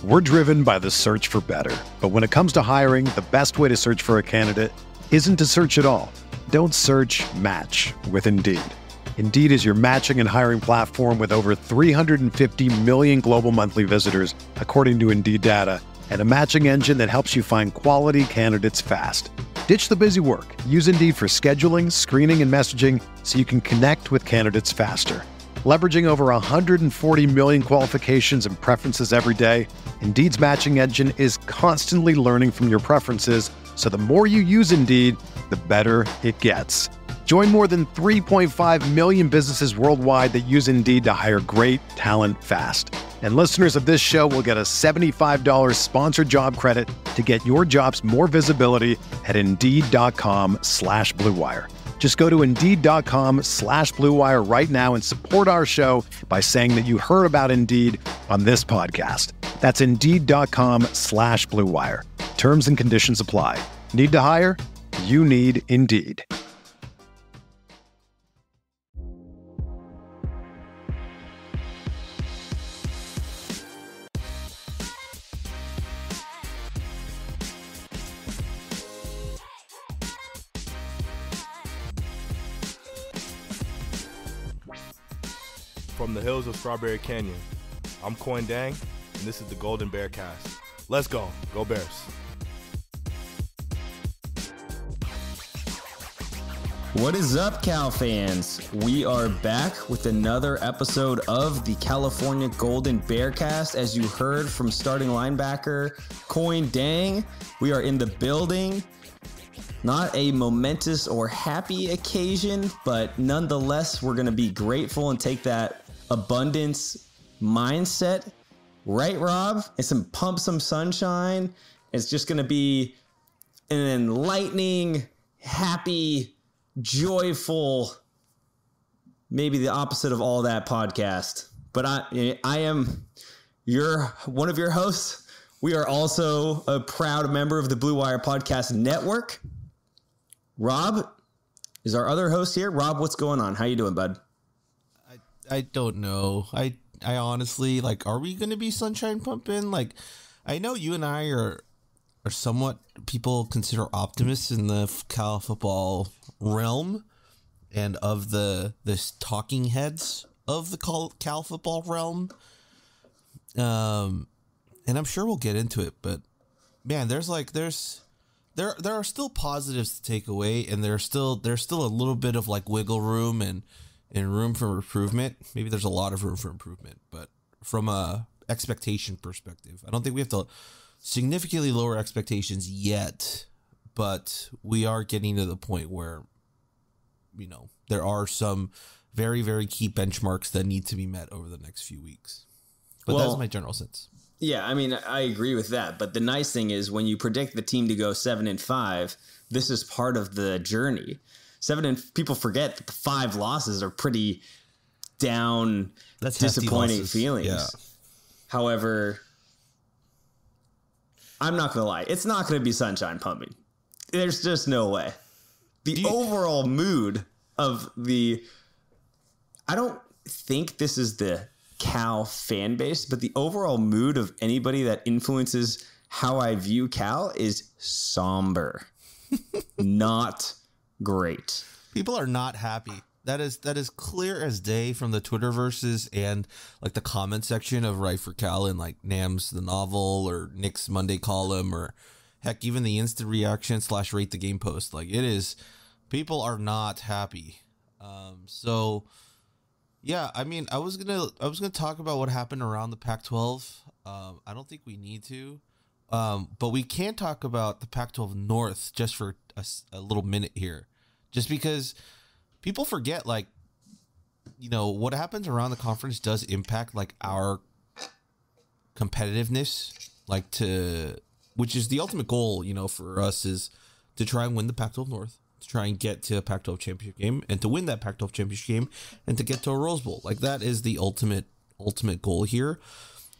We're driven by the search for better. But when it comes to hiring, the best way to search for a candidate isn't to search at all. Don't search, match with Indeed. Indeed is your matching and hiring platform with over 350 million global monthly visitors, according to Indeed data, and a matching engine that helps you find quality candidates fast. Ditch the busy work. Use Indeed for scheduling, screening, and messaging so you can connect with candidates faster. Leveraging over 140 million qualifications and preferences every day, Indeed's matching engine is constantly learning from your preferences, so the more you use Indeed, the better it gets. Join more than 3.5 million businesses worldwide that use Indeed to hire great talent fast. And listeners of this show will get a $75 sponsored job credit to get your jobs more visibility at Indeed.com/Blue Wire. Just go to Indeed.com/Blue Wire right now and support our show by saying that you heard about Indeed on this podcast. That's Indeed.com/Blue Wire. Terms and conditions apply. Need to hire? You need Indeed. From the hills of Strawberry Canyon, I'm Coin Dang, and this is the Golden Bear Cast. Let's go. Go Bears. What is up, Cal fans? We are back with another episode of the California Golden Bear Cast. As you heard from starting linebacker Coin Dang, we are in the building. Not a momentous or happy occasion, but nonetheless, we're going to be grateful and take that abundance mindset. Right, Rob? And pump some sunshine. It's just going to be an enlightening, happy, joyful, maybe the opposite of all that podcast. But I am one of your hosts. We are also a proud member of the Blue Wire Podcast Network. Rob is our other host here. Rob, what's going on? How you doing, bud? I don't know. I honestly, like, are we going to be sunshine pumping? Like, I know you and I are somewhat people consider optimists in the Cal football realm and of the talking heads of the Cal football realm. And I'm sure we'll get into it, but man, there are still positives to take away, and there's still a little bit of like wiggle room and room for improvement. Maybe there's a lot of room for improvement, but from a expectation perspective, I don't think we have to significantly lower expectations yet, but we are getting to the point where, you know, there are some very, very key benchmarks that need to be met over the next few weeks. But that's my general sense. Yeah, I mean, I agree with that. But the nice thing is when you predict the team to go 7-5, this is part of the journey. People forget that the 5 losses are pretty down, disappointing feelings. Yeah. However, I'm not going to lie. It's not going to be sunshine pumping. There's just no way. The overall mood of I don't think this is the Cal fan base, but the overall mood of anybody that influences how I view Cal is somber. Not great. People are not happy. That is clear as day from the Twitterverses and like the comment section of Right for Cal and like Nam's The Novel or Nick's Monday column or heck, even the instant reaction / rate the game post. Like it is, people are not happy. So yeah, I mean, I was gonna talk about what happened around the Pac-12. I don't think we need to, but we can talk about the Pac-12 North just for a little minute here, just because people forget, like, you know, what happens around the conference does impact like our competitiveness, which is the ultimate goal, you know, for us is to try and win the Pac-12 North, to try and get to a Pac-12 championship game and to win that Pac-12 championship game and to get to a Rose Bowl. Like that is the ultimate goal here.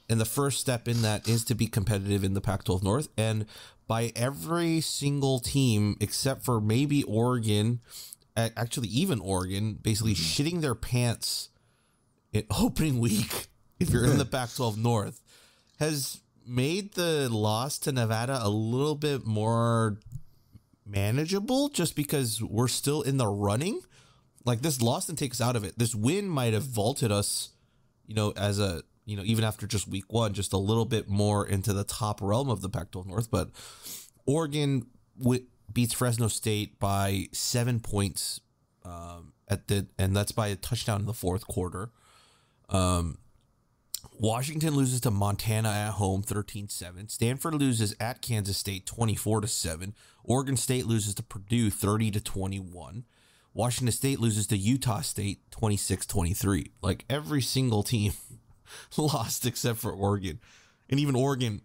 And the first step in that is to be competitive in the Pac-12 North. And by every single team, except for maybe Oregon, actually even Oregon, basically shitting their pants in opening week, if you're in the Pac-12 North, has made the loss to Nevada a little bit more manageable just because we're still in the running. Like, this loss didn't take us out of it. This win might have vaulted us, as a, even after just week one, just a little bit more into the top realm of the Pac-12 North. But Oregon beats Fresno State by 7 points and that's by a touchdown in the fourth quarter. Washington loses to Montana at home 13-7. Stanford loses at Kansas State 24-7. Oregon State loses to Purdue 30-21. Washington State loses to Utah State 26-23. Like, every single team lost except for Oregon. And even Oregon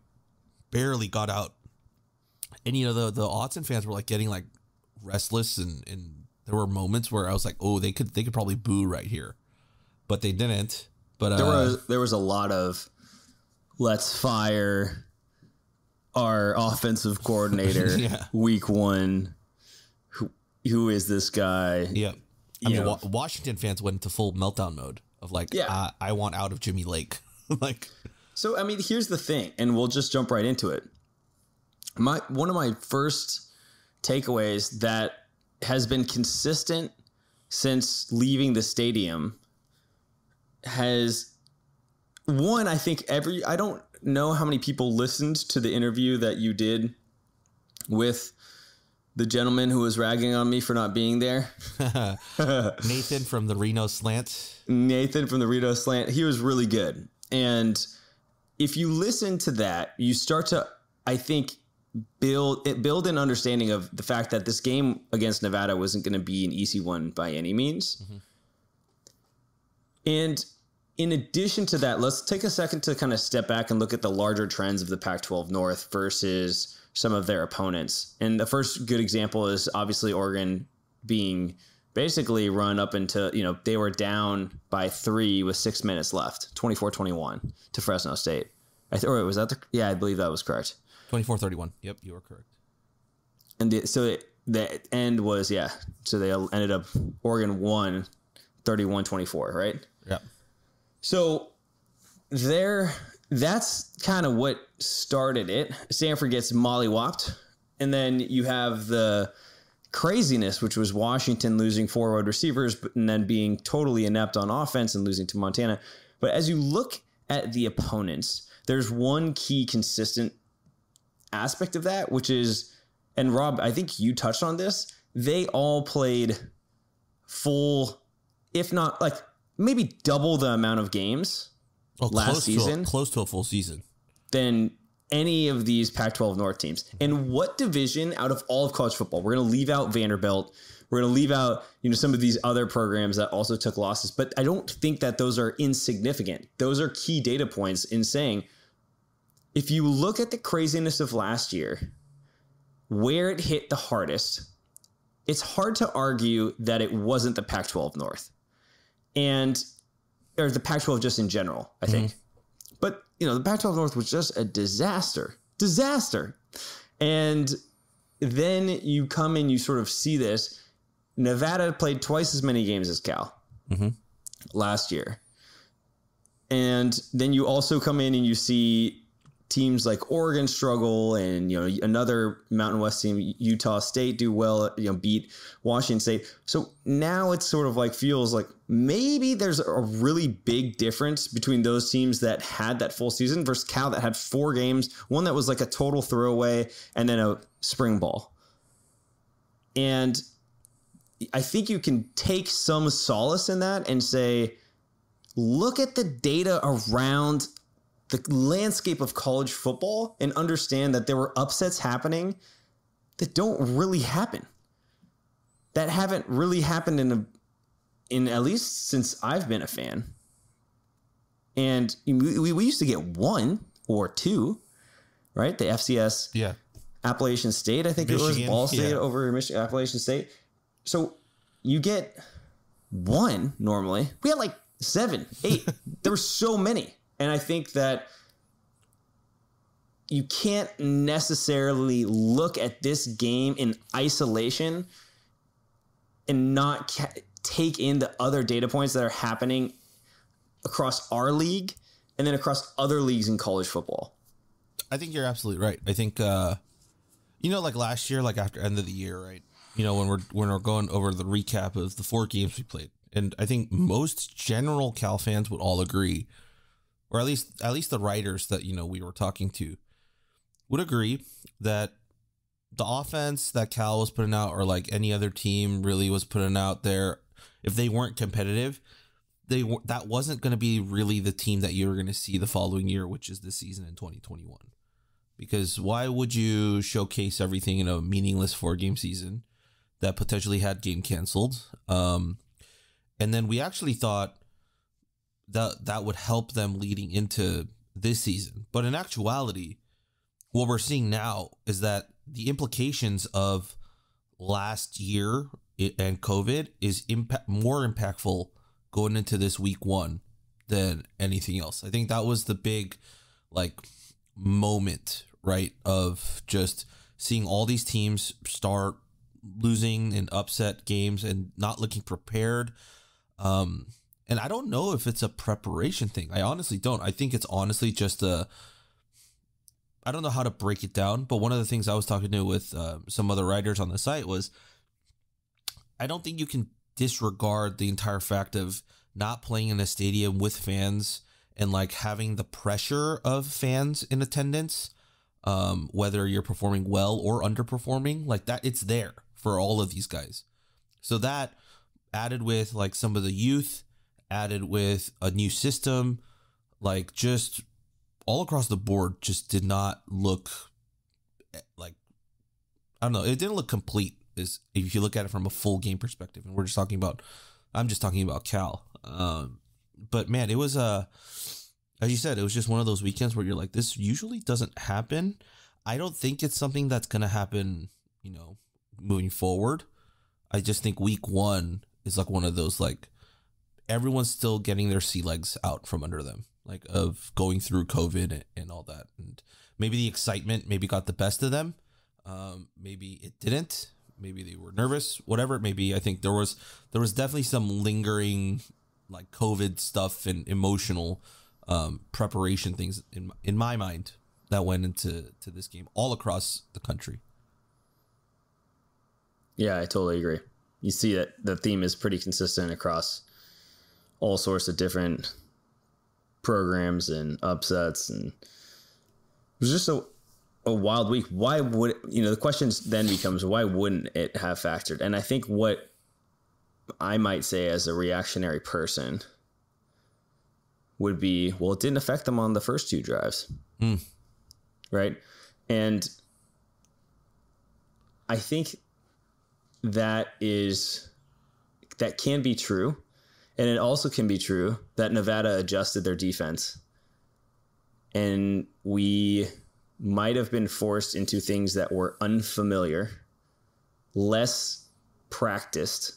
barely got out. And the Autzen fans were like getting like restless, and there were moments where I was like, oh, they could probably boo right here. But they didn't. But there was a lot of let's fire our offensive coordinator week one. Who is this guy? Yeah. I mean, Washington fans went into full meltdown mode of like, I want out of Jimmy Lake. Like, so, I mean, here's the thing, and we'll just jump right into it. One of my first takeaways that has been consistent since leaving the stadium has one, I think I don't know how many people listened to the interview that you did with the gentleman who was ragging on me for not being there. Nathan from the Reno Slant. He was really good. And if you listen to that, you start to, I think, build an understanding of the fact that this game against Nevada wasn't going to be an easy one by any means. Mm-hmm. And in addition to that, let's take a second to kind of step back and look at the larger trends of the Pac-12 North versus some of their opponents. And the first good example is obviously Oregon being basically run up into, they were down by 3 with 6 minutes left, 24-21 to Fresno State. I believe that was correct. 24-31. Yep, you are correct. And the end was, so they ended up, Oregon won 31-24, right? Yeah. So that's kind of what started it. Stanford gets mollywopped. And then you have the craziness, which was Washington losing 4 wide receivers, and then being totally inept on offense and losing to Montana. But as you look at the opponents, there's one key consistent aspect of that, which is, and Rob, I think you touched on this, they all played full, if not like maybe double the amount of games last season. Close to a full season. Than any of these Pac-12 North teams. And what division out of all of college football? We're going to leave out Vanderbilt. We're going to leave out, some of these other programs that also took losses. But I don't think that those are insignificant. Those are key data points in saying, if you look at the craziness of last year, where it hit the hardest, it's hard to argue that it wasn't the Pac-12 North. Or the Pac-12 just in general, I think. But, the Pac-12 North was just a disaster. And then you come and you sort of see this. Nevada played twice as many games as Cal last year. And then you also come in and you see teams like Oregon struggle, and another Mountain West team, Utah State, do well, beat Washington State. So now it's sort of like feels like maybe there's a really big difference between those teams that had that full season versus Cal that had 4 games, one that was like a total throwaway and then a spring ball. And I think you can take some solace in that and say, look at the data around the landscape of college football and understand that there were upsets happening that don't really happen. That haven't really happened in at least since I've been a fan. And we used to get 1 or 2, right? The FCS, Appalachian State, I think Michigan, it was Ball State over Michigan, Appalachian State. So you get 1 normally. We had like 7, 8. There were so many. And I think that you can't necessarily look at this game in isolation and not take in the other data points that are happening across our league and then across other leagues in college football. I think you're absolutely right. I think, like last year, like after end of the year, right? When we're going over the recap of the 4 games we played, and I think most general Cal fans would all agree, or at least the writers that we were talking to would agree that the offense that Cal was putting out, or like any other team really was putting out there, if they weren't competitive, that wasn't going to be really the team that you were going to see the following year, which is this season in 2021. Because why would you showcase everything in a meaningless 4-game season that potentially had game canceled? And then we actually thought that would help them leading into this season. But in actuality, what we're seeing now is that the implications of last year and COVID is more impactful going into this week 1 than anything else. I think that was the big moment, right, of just seeing all these teams start losing and upset games and not looking prepared. And I don't know if it's a preparation thing. I honestly don't. I think it's honestly just I don't know how to break it down, but one of the things I was talking to with some other writers on the site was I don't think you can disregard the entire fact of not playing in a stadium with fans and having the pressure of fans in attendance, whether you're performing well or underperforming, that it's there for all of these guys. So that added with some of the youth, added with a new system, just all across the board just did not look I don't know. It didn't look complete is if you look at it from a full game perspective. And I'm just talking about Cal. But man, it was as you said, it was just one of those weekends where you're like, this usually doesn't happen. I don't think it's something that's going to happen, moving forward. I just think week 1 is one of those, everyone's still getting their sea legs out from under them, of going through COVID and all that. And maybe the excitement got the best of them. Maybe it didn't. Maybe they were nervous, whatever it may be. I think there was definitely some lingering COVID stuff and emotional preparation things in my mind that went into this game all across the country. Yeah, I totally agree. You see that the theme is pretty consistent across all sorts of different programs and upsets, and it was just a wild week. Why would the question then becomes, why wouldn't it have factored? And I think what I might say as a reactionary person would be, well, it didn't affect them on the first 2 drives. Right? And I think that can be true. And it also can be true that Nevada adjusted their defense, and we might have been forced into things that were unfamiliar, less practiced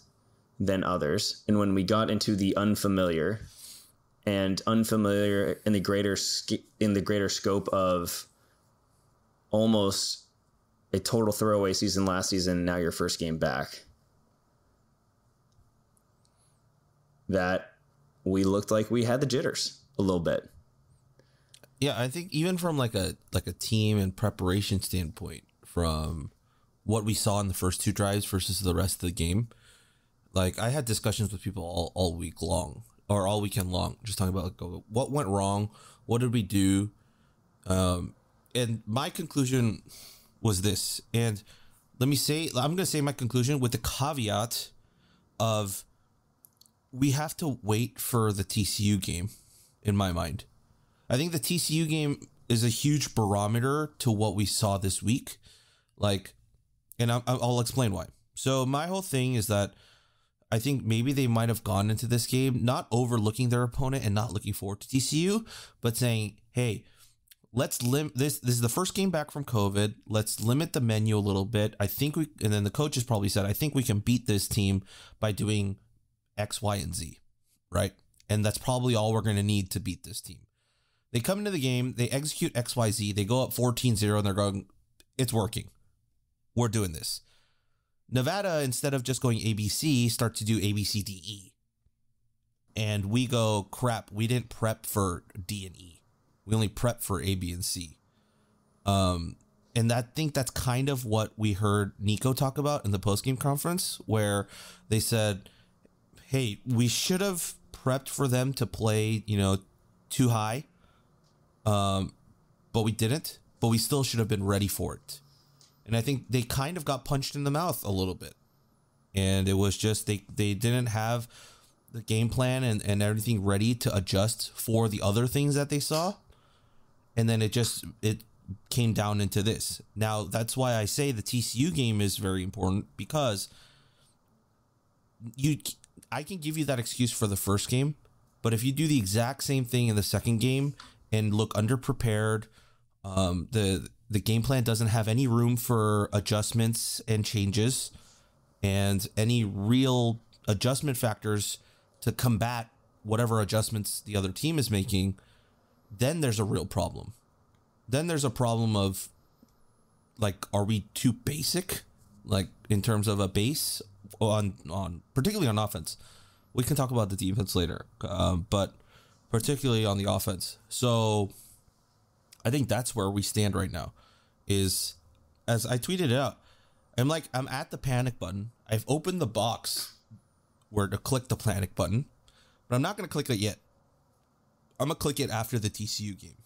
than others. And when we got into the unfamiliar in the greater scope of almost a total throwaway season last season, now your first game back, that we looked like we had the jitters a little bit. Yeah, I think even from a team and preparation standpoint, from what we saw in the first 2 drives versus the rest of the game, I had discussions with people all week long, or all weekend long, just talking about what went wrong, what did we do, and my conclusion was this. And I'm going to say my conclusion with the caveat of we have to wait for the TCU game, in my mind. I think the TCU game is a huge barometer to what we saw this week. And I'll explain why. So my whole thing is that I think maybe they might have gone into this game not overlooking their opponent and not looking forward to TCU, but saying, hey, let's limit this. This is the first game back from COVID. Let's limit the menu a little bit. And then the coaches probably said, I think we can beat this team by doing X, Y, and Z, right? And that's probably all we're going to need to beat this team. They come into the game, they execute X, Y, Z, they go up 14-0, and they're going, it's working. We're doing this. Nevada, instead of just going ABC, start to do ABCDE. And we go, crap, we didn't prep for D and E. We only prepped for A, B, and C. And I think that's kind of what we heard Nico talk about in the postgame conference, where they said, hey, we should have prepped for them to play, too high. But we didn't, but we still should have been ready for it. And I think they kind of got punched in the mouth a little bit. And it was just, they didn't have the game plan and everything ready to adjust for the other things that they saw. And then it came down into this. Now, that's why I say the TCU game is very important, because I can give you that excuse for the first game, but if you do the exact same thing in the second game and look underprepared, the game plan doesn't have any room for adjustments and changes and any real adjustment factors to combat whatever adjustments the other team is making, then there's a real problem. Then there's a problem of, like, are we too basic, like, in terms of a base on particularly on offense? We can talk about the defense later, but particularly on the offense. So I think that's where we stand right now. Is, as I tweeted it out, I'm at the panic button. I've opened the box where to click the panic button, but I'm not going to click it yet. I'm going to click it after the TCU game,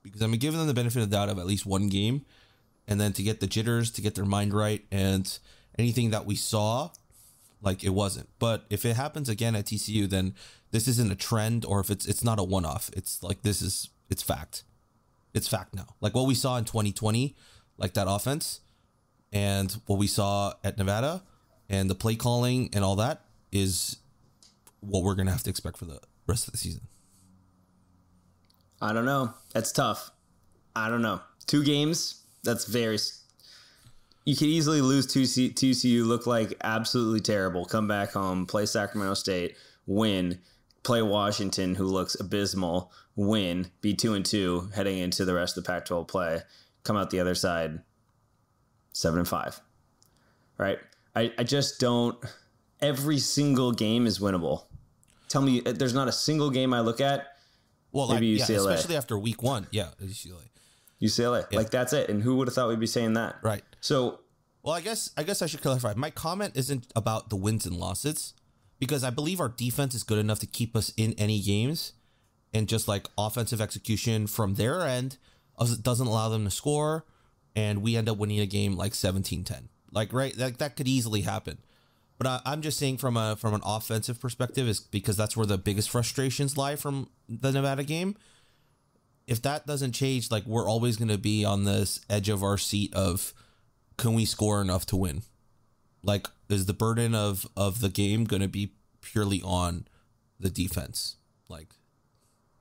because I'm going to give them the benefit of the doubt of at least one game, and then to get the jitters, to get their mind right, and anything that we saw, like, it wasn't. But if it happens again at TCU, then this isn't a trend, or if it's not a one-off. It's like, it's fact. It's fact now. Like what we saw in 2020, like that offense, and what we saw at Nevada, and the play calling and all that is what we're going to have to expect for the rest of the season. I don't know. That's tough. I don't know. 2 games, that's very... You could easily lose TCU, look like absolutely terrible, come back home, play Sacramento State, win, play Washington, who looks abysmal, win, be 2-2 heading into the rest of the Pac-12 play, come out the other side 7-5. Right? I just don't... Every single game is winnable. Tell me, there's not a single game I look at. Well, maybe UCLA. Yeah, especially after week 1. Yeah, UCLA. Yeah. Like, that's it. And who would have thought we'd be saying that? Right. So... Well, I guess I should clarify. My comment isn't about the wins and losses, because I believe our defense is good enough to keep us in any games, and just like offensive execution from their end doesn't allow them to score, and we end up winning a game like 17-10. Like, right, that could easily happen. But I'm just saying from an offensive perspective, is because that's where the biggest frustrations lie from the Nevada game. If that doesn't change, like, we're always going to be on this edge of our seat of, can we score enough to win? Like, is the burden of the game going to be purely on the defense? Like,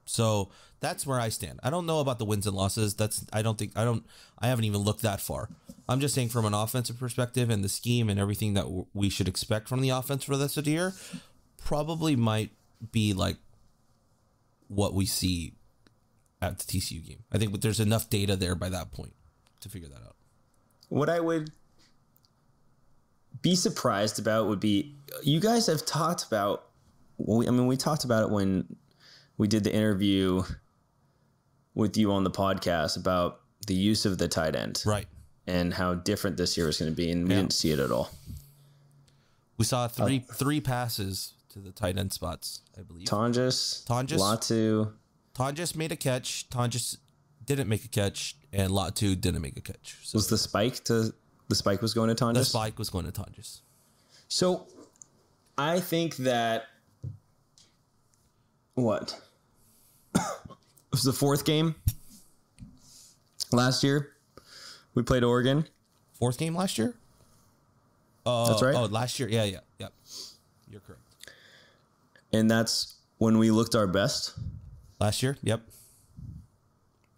so that's where I stand. I don't know about the wins and losses. I haven't even looked that far. I'm just saying from an offensive perspective and the scheme and everything that we should expect from the offense for this year probably might be like what we see at the TCU game. I think there's enough data there by that point to figure that out. What I would be surprised about would be, you guys have talked about, we talked about it when we did the interview with you on the podcast about the use of the tight end. Right. And how different this year was going to be, and we didn't see it at all. We saw three passes to the tight end spots, I believe. Tonjes, Latu. Tonjes made a catch. Tonjes didn't make a catch, and Latu didn't make a catch. So was the spike was going to Tonjes? The spike was going to Tonjes. So I think that it was the 4th game last year. We played Oregon. 4th game last year? That's right. Oh, last year. Yeah. You're correct. And that's when we looked our best. Last year? Yep.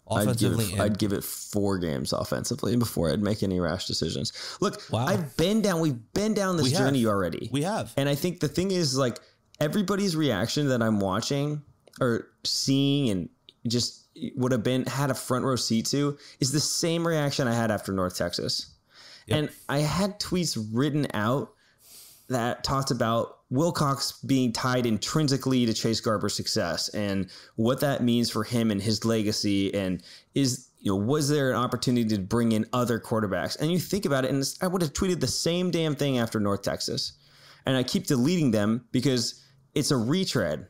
Offensively, I'd give it 4 games offensively before I'd make any rash decisions. Look, wow. We've been down this journey already. We have. And I think the thing is, like, everybody's reaction that I'm watching or seeing and just would have had a front row seat to is the same reaction I had after North Texas. Yep. And I had tweets written out that talked about Wilcox being tied intrinsically to Chase Garber's success and what that means for him and his legacy. And is was there an opportunity to bring in other quarterbacks? And you think about it, and I would have tweeted the same damn thing after North Texas. And I keep deleting them because it's a retread.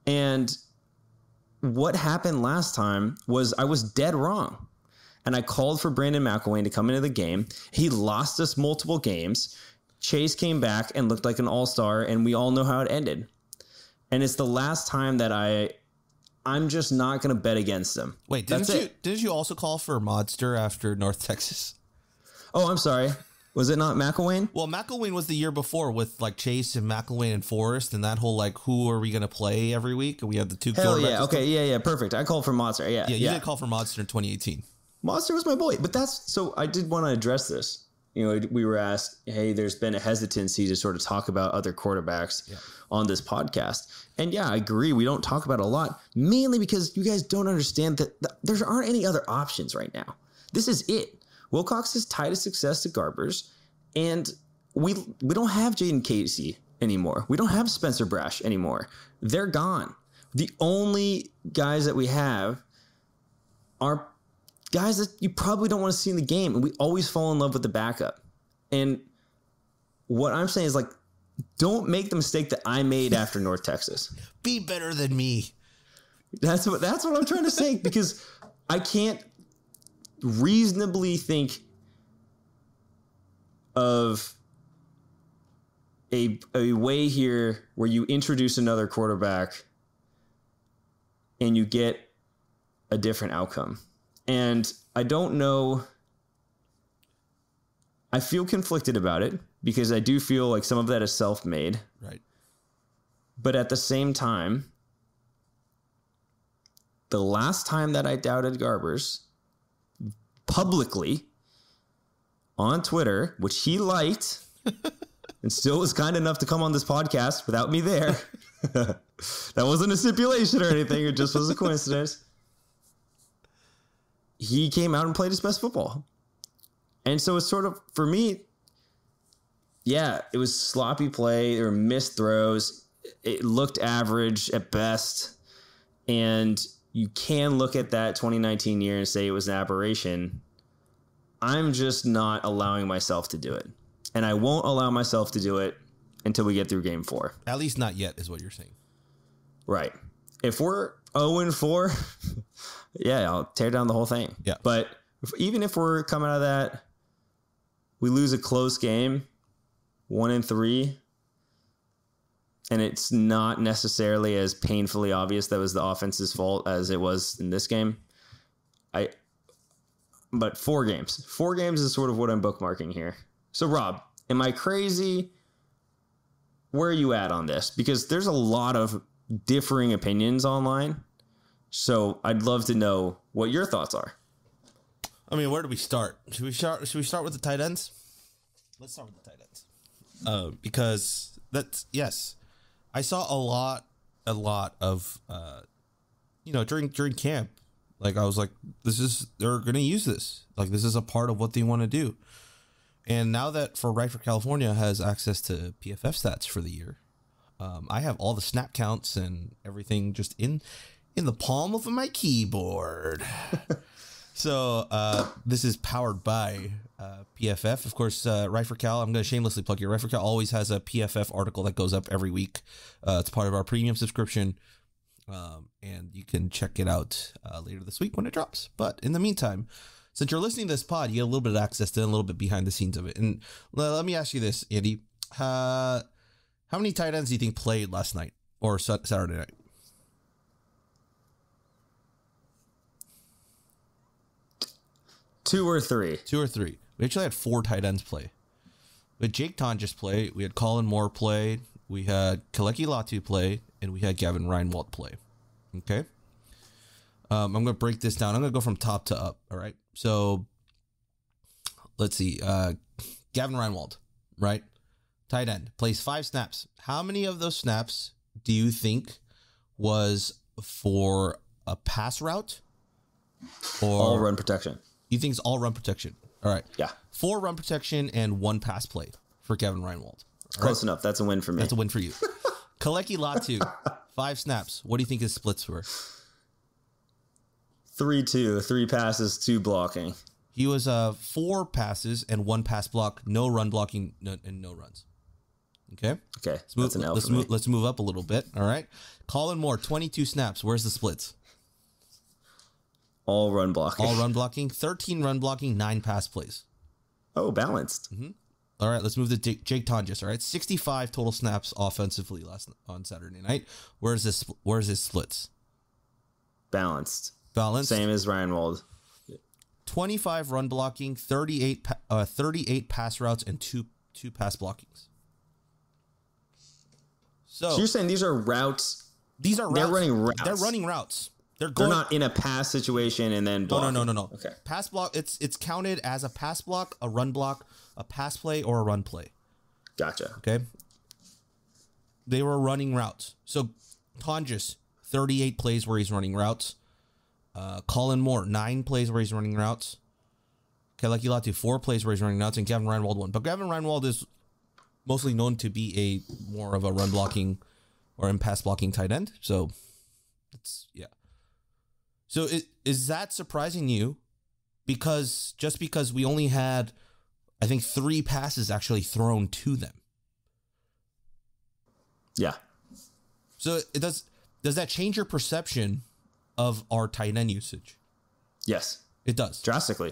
And what happened last time was I was dead wrong. And I called for Brandon McElwain to come into the game. He lost us multiple games. Chase came back and looked like an all-star, and we all know how it ended. And it's the last time that I'm just not going to bet against him. Wait, didn't you also call for Modster after North Texas? Oh, I'm sorry. Was it not McElwain? Well, McElwain was the year before with like Chase and McElwain and Forrest and that whole like who are we going to play every week? And we had the two. Hell yeah. Okay. Yeah. Perfect. I called for Monster. Yeah. You did call for Monster in 2018. Monster was my boy. But so I did want to address this. We were asked, hey, there's been a hesitancy to sort of talk about other quarterbacks on this podcast. And yeah, I agree. We don't talk about it a lot, mainly because you guys don't understand that there aren't any other options right now. This is it. Wilcox is tied to success to Garbers, and we don't have Jaden Casey anymore. We don't have Spencer Brash anymore. They're gone. The only guys that we have are guys that you probably don't want to see in the game, and we always fall in love with the backup. And what I'm saying is, like, don't make the mistake that I made after North Texas. Be better than me. That's what I'm trying to say, because I can't reasonably think of a way here where you introduce another quarterback and you get a different outcome. And I don't know. I feel conflicted about it because I do feel like some of that is self-made. Right. But at the same time, the last time that I doubted Garbers publicly on Twitter, which he liked and still was kind enough to come on this podcast without me there. That wasn't a stipulation or anything. It just was a coincidence. He came out and played his best football. And so it's sort of, for me, yeah, it was sloppy play. There were missed throws. It looked average at best. And you can look at that 2019 year and say it was an aberration. I'm just not allowing myself to do it. And I won't allow myself to do it until we get through game 4. At least not yet, is what you're saying. Right. If we're 0-4, yeah, I'll tear down the whole thing. Yeah. But even if we're coming out of that, we lose a close game, 1-3, and it's not necessarily as painfully obvious that was the offense's fault as it was in this game. But 4 games. 4 games is sort of what I'm bookmarking here. So, Rob, am I crazy? Where are you at on this? Because there's a lot of differing opinions online. So I'd love to know what your thoughts are. I mean, where do we start? Should we start with the tight ends? Let's start with the tight ends. Because yes, I saw a lot of during camp. Like, I was like, they're going to use this. Like, this is a part of what they want to do. And now that Right for California has access to PFF stats for the year, I have all the snap counts and everything just in the palm of my keyboard. So this is powered by PFF. Of course, Right for Cal, I'm going to shamelessly plug here. Right for Cal always has a PFF article that goes up every week. It's part of our premium subscription. And you can check it out later this week when it drops. But in the meantime, since you're listening to this pod, you get a little bit of access to a little bit behind the scenes of it. And let me ask you this, Andy. How many tight ends do you think played last night or Saturday night? 2 or 3. 2 or 3. We actually had 4 tight ends play. We had Jake Tonjes play. We had Colin Moore play. We had Kaleki Latu play. And we had Gavin Reinwald play. Okay. I'm going to break this down. I'm going to go from top to up. All right. So let's see. Gavin Reinwald, right? Tight end, plays 5 snaps. How many of those snaps do you think was for a pass route? Or all run protection. You think it's all run protection? All right. Yeah. 4 run protection and 1 pass play for Gavin Reinwald. Close enough. That's a win for me. That's a win for you. Kaleki Latu, 5 snaps. What do you think his splits were? 3-2, 3 passes, 2 blocking. He was 4 passes and 1 pass block, no run blocking, and no runs. Okay. Let's move up a little bit. All right. Colin Moore, 22 snaps. Where's the splits? All run blocking. All run blocking. 13 run blocking, 9 pass plays. Oh, balanced. Mm-hmm. All right. Let's move to Jake Tonjes. All right. 65 total snaps offensively on Saturday night. Where's his splits? Balanced. Same as Ryan Wald. 25 run blocking, 38 pass routes, and two pass blockings. So you're saying these are routes? These are routes. They're running routes. They're running routes. They're not in a pass situation and then blocking. No. Okay. Pass block. It's counted as a pass block, a run block, a pass play, or a run play. Gotcha. Okay. They were running routes. So Tonjes, 38 plays where he's running routes. Colin Moore, 9 plays where he's running routes. Keleki Latu, 4 plays where he's running routes, and Gavin Reinwald 1. But Gavin Reinwald is mostly known to be more of a run blocking or in pass blocking tight end. So So is that surprising you? Because we only had, I think, 3 passes actually thrown to them. Yeah. So does that change your perception of our tight end usage? Yes. It does. Drastically.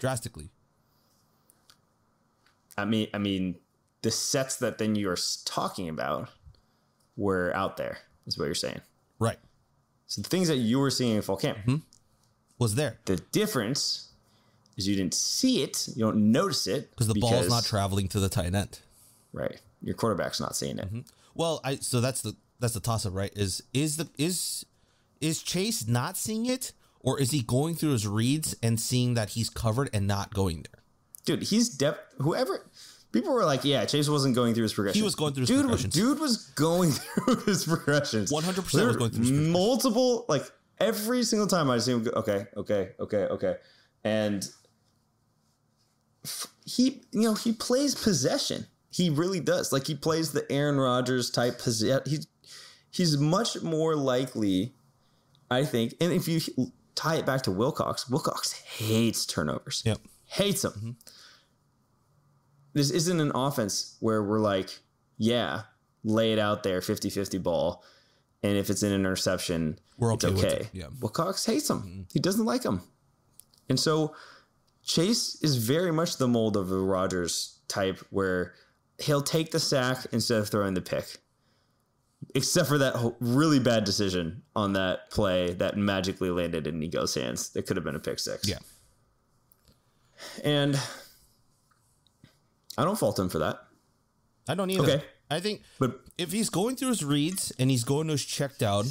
I mean, the sets that then you're talking about were out there, is what you're saying. Right. So the things that you were seeing in fall camp was there. The difference is you didn't see it, you don't notice it because the ball's not traveling to the tight end. Right. Your quarterback's not seeing it. Well, so that's the toss up, right? Is Chase not seeing it, or is he going through his reads and seeing that he's covered and not going there? Dude, he's whoever. People were like, yeah, Chase wasn't going through his progressions. He was going through his progressions. Dude was going through his progressions. 100% was going through his progressions. Multiple, like every single time I see him go, okay. And he plays possession. He really does. Like he plays the Aaron Rodgers type possession. He's much more likely, I think. And if you tie it back to Wilcox hates turnovers. Yep. Hates them. This isn't an offense where we're like, yeah, lay it out there, 50-50 ball. And if it's an interception, it's okay. With it. Yeah. Wilcox hates him. He doesn't like him. And so Chase is very much the mold of a Rodgers type where he'll take the sack instead of throwing the pick. Except for that really bad decision on that play that magically landed in Nico's hands. That could have been a pick six. Yeah. And I don't fault him for that. I don't either. Okay. I think if he's going through his reads and he's going to his check down,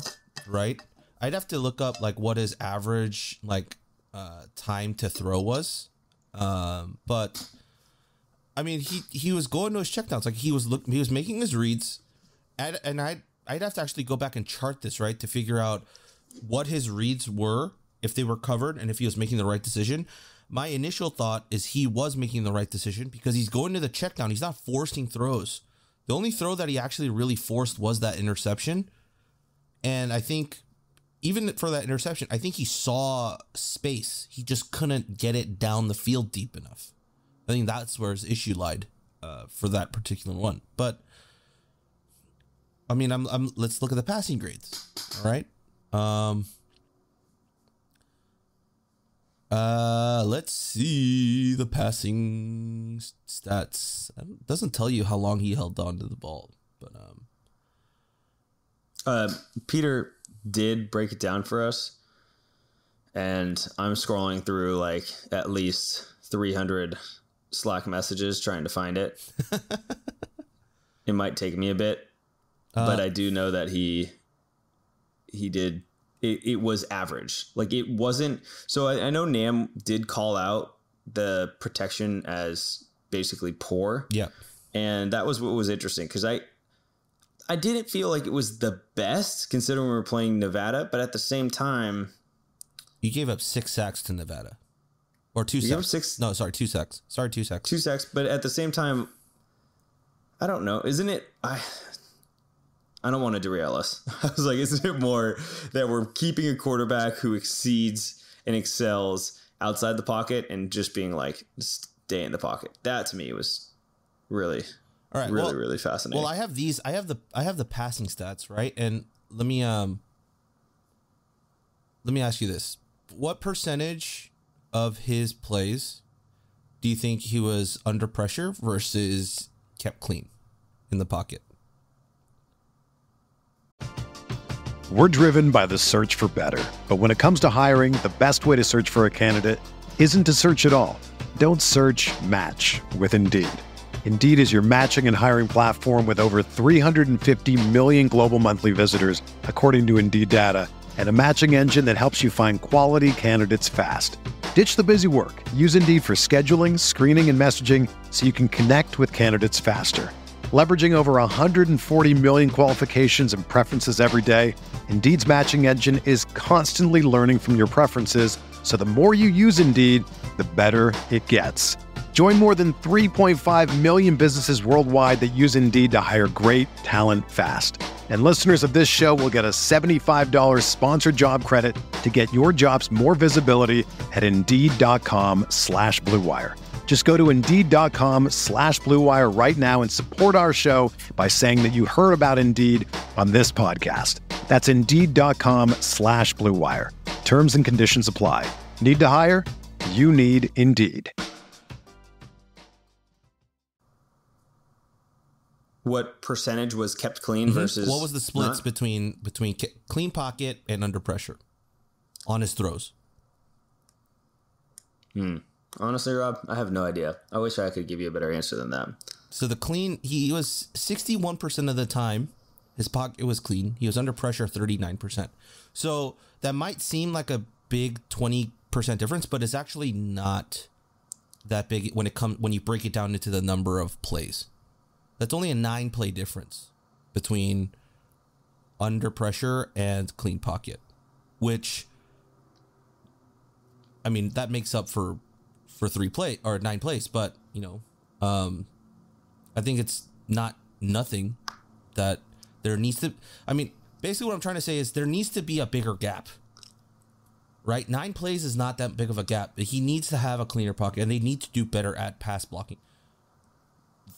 right? I'd have to look up like what his average time to throw was. But I mean, he was going to his check downs. Like he was making his reads, and I'd have to actually go back and chart this, right, to figure out what his reads were, if they were covered, and if he was making the right decision. My initial thought is he was making the right decision because he's going to the check down. He's not forcing throws. The only throw that he actually really forced was that interception. And I think even for that interception, I think he saw space. He just couldn't get it down the field deep enough. I think that's where his issue lied for that particular one. But I mean, let's look at the passing grades. All right. Let's see the passing stats. It doesn't tell you how long he held on to the ball, but Peter did break it down for us, and I'm scrolling through like at least 300 Slack messages trying to find it. It might take me a bit, but I do know that he did. It was average. Like it wasn't. So I know Nam did call out the protection as basically poor. Yeah. And that was what was interesting because I didn't feel like it was the best considering we were playing Nevada, but at the same time, you gave up 6 sacks to Nevada, or 2 sacks. No, sorry, 2 sacks. 2 sacks. 2 sacks, but at the same time, I don't know. Isn't it? I don't want to derail us. I was like, isn't it more that we're keeping a quarterback who exceeds and excels outside the pocket and just being like, stay in the pocket. That to me was really, all right, really fascinating. Well, I have the passing stats, right? And let me ask you this. What percentage of his plays do you think he was under pressure versus kept clean in the pocket? We're driven by the search for better. But when it comes to hiring, the best way to search for a candidate isn't to search at all. Don't search, match with Indeed. Indeed is your matching and hiring platform with over 350 million global monthly visitors, according to Indeed data, and a matching engine that helps you find quality candidates fast. Ditch the busy work. Use Indeed for scheduling, screening, and messaging so you can connect with candidates faster. Leveraging over 140 million qualifications and preferences every day, Indeed's matching engine is constantly learning from your preferences, so the more you use Indeed, the better it gets. Join more than 3.5 million businesses worldwide that use Indeed to hire great talent fast. And listeners of this show will get a $75 sponsored job credit to get your jobs more visibility at Indeed.com/Blue Wire. Just go to Indeed.com/Blue Wire right now and support our show by saying that you heard about Indeed on this podcast. That's Indeed.com/Blue Wire. Terms and conditions apply. Need to hire? You need Indeed. What percentage was kept clean versus what was the splits between clean pocket and under pressure on his throws? Honestly, Rob, I have no idea. I wish I could give you a better answer than that. So the clean, he was 61% of the time, his pocket was clean. He was under pressure 39%. So that might seem like a big 20% difference, but it's actually not that big when you break it down into the number of plays. That's only a 9-play difference between under pressure and clean pocket, which, I mean, that makes up for 9 plays, but I think it's not nothing that there needs to, I mean, basically what I'm trying to say is there needs to be a bigger gap, right? 9 plays is not that big of a gap. He needs to have a cleaner pocket and they need to do better at pass blocking.